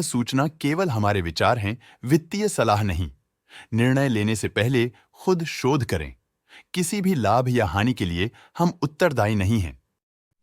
सूचना केवल हमारे विचार हैं, वित्तीय सलाह नहीं। निर्णय लेने से पहले खुद शोध करें। किसी भी लाभ या हानि के लिए हम उत्तरदायी नहीं हैं।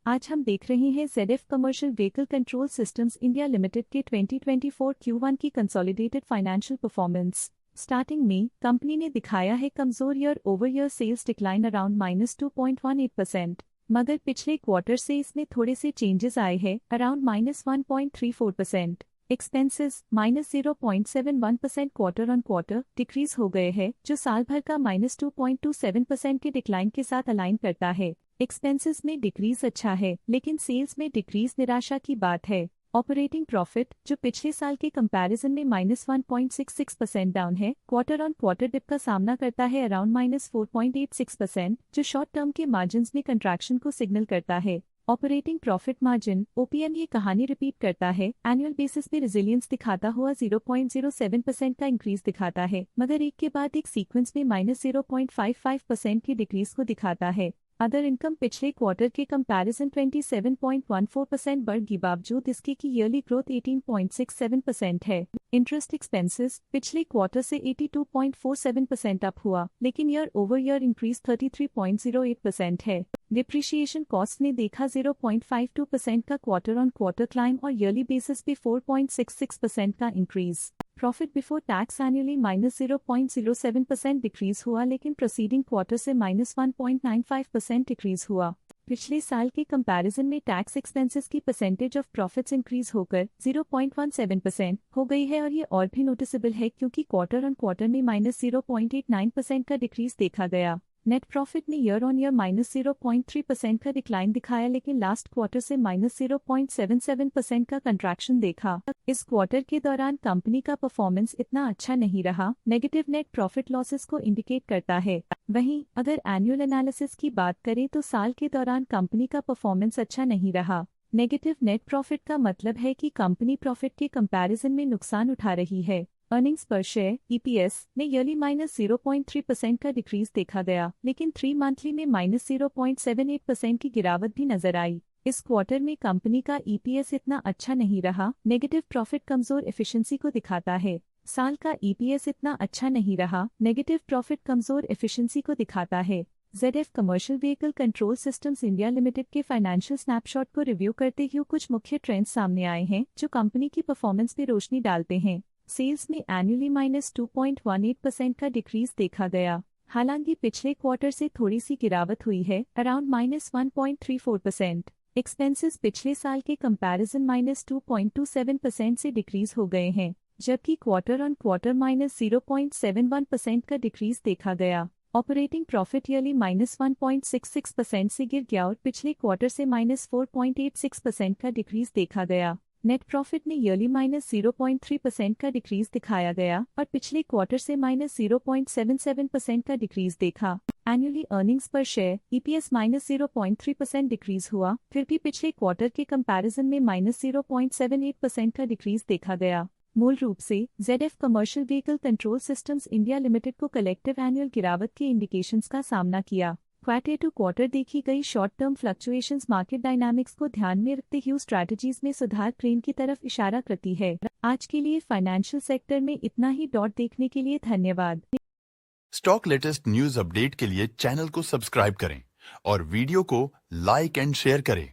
आज हम देख रहे हैं ZF commercial vehicle control systems India limited के 2024 Q1 की कंसोलिडेटेड फाइनेंशियल परफॉर्मेंस। स्टार्टिंग में कंपनी ने दिखाया है कमजोर year over year sales decline around -2.18%, मगर पिछले क्वार्टर से इसमें थोड़े से चेंजेस आए हैं around -1.34%। Expenses -0.71% quarter on quarter decrease हो गए हैं, जो साल भर का -2.27% के डिक्लाइन के साथ अलाइन करता है। एक्सपेंसेस में डिक्रीज अच्छा है, लेकिन सेल्स में डिक्रीज निराशा की बात है। ऑपरेटिंग प्रॉफिट, जो पिछले साल के कंपैरिजन में -1.66% डाउन है, क्वार्टर ऑन क्वार्टर डिप का सामना करता है अराउंड -4.86%, जो शॉर्ट टर्म के मार्जिन्स में कंट्रैक्शन को सिग्नल करता है। ऑपरेटिंग प्रॉफिट मार्जिन OPM ये कहानी रिपीट करता है, एनुअल बेसिस पे रेजिलियंस दिखाता हुआ 0.07% का इंक्रीज दिखाता है, मगर एक के बाद एक सीक्वेंस में -0.55% की डिक्रीज को दिखाता है। अदर इनकम पिछले क्वार्टर के कंपैरिजन 27.14% बढ़ गई, बावजूद इसके की ईयरली ग्रोथ 18.67% है। इंटरेस्ट एक्सपेंसेस पिछले क्वार्टर से 82.47% अप हुआ, लेकिन ईयर ओवर ईयर इंक्रीज 33.08% है। डिप्रिशिएशन कॉस्ट ने देखा 0.52% का क्वार्टर ऑन क्वार्टर क्लाइम और ईयरली बेसिस पे 4.66% का increase. Profit before tax annually -0.07% decrease हुआ, लेकिन प्रोसीडिंग क्वार्टर से -1.95% डिक्रीज हुआ। पिछले साल के कंपैरिजन में टैक्स एक्सपेंसेस की परसेंटेज ऑफ प्रॉफिट्स इंक्रीज होकर 0.17% हो गई है, और ये और भी नोटिसेबल है क्योंकि क्वार्टर ऑन क्वार्टर में -0.89% का डिक्रीज देखा गया। नेट प्रॉफिट ने ईयर ऑन ईयर -0.3% का डिक्लाइन दिखाया, लेकिन लास्ट क्वार्टर से -0.77% का कंट्रैक्शन देखा। इस क्वार्टर के दौरान कंपनी का परफॉर्मेंस इतना अच्छा नहीं रहा, नेगेटिव नेट प्रॉफिट लॉसेस को इंडिकेट करता है। वहीं अगर एनुअल एनालिसिस की बात करें तो साल के दौरान कंपनी का परफॉर्मेंस अच्छा नहीं रहा। नेगेटिव नेट प्रॉफिट का मतलब है कि कंपनी प्रॉफिट के कंपैरिजन में नुकसान उठा रही है। अर्निंग्स पर शेयर EPS ने ईयरली -0.3% का डिक्रीज देखा गया, लेकिन 3 मंथली में -0.78% की गिरावट भी नजर आई। इस क्वार्टर में कंपनी का EPS इतना अच्छा नहीं रहा, नेगेटिव प्रॉफिट कमजोर एफिशिएंसी को दिखाता है। साल का EPS इतना अच्छा नहीं रहा, नेगेटिव प्रॉफिट कमजोर एफिशिएंसी को दिखाता है। ZF commercial vehicle control systems India limited के फाइनेंशियल स्नैपशॉट को रिव्यू करते हुए कुछ मुख्य ट्रेंड्स सामने आए हैं, जो कंपनी की परफॉर्मेंस पर रोशनी डालते हैं। सेल्स में एनुअली -2.18% का डिक्रीज देखा गया, हालांकि पिछले क्वार्टर से थोड़ी सी गिरावट हुई है अराउंड -1.34%। एक्सपेंसेस पिछले साल के कंपैरिजन -2.27% से डिक्रीज हो गए हैं, जबकि क्वार्टर ऑन क्वार्टर -0.71% का डिक्रीज देखा गया। ऑपरेटिंग प्रॉफिट ईयरली -1.66% से गिर गया और पिछले क्वार्टर से -4.86% का डिक्रीज देखा गया। नेट प्रॉफिट ने ईयरली -0.3% का डिक्रीज दिखाया गया और पिछले क्वार्टर से -0.77% का डिक्रीज देखा। एनुअली अर्निंग्स पर शेयर EPS -0.3% डिक्रीज हुआ, फिर भी पिछले क्वार्टर के कंपैरिजन में -0.78% का डिक्रीज देखा गया। मूल रूप से ZF commercial vehicle control systems India limited को कलेक्टिव एनुअल गिरावट के इंडिकेशंस का सामना किया। क्वार्टर टू क्वार्टर देखी गई short term fluctuations market dynamics को ध्यान में रखते हुए स्ट्रैटेजीज में सुधार ट्रेंड की तरफ इशारा करती है। आज के लिए फाइनेंशियल सेक्टर में इतना ही। देखने के लिए धन्यवाद। स्टॉक लेटेस्ट न्यूज अपडेट के लिए चैनल को सब्सक्राइब करें और वीडियो को लाइक एंड शेयर करें।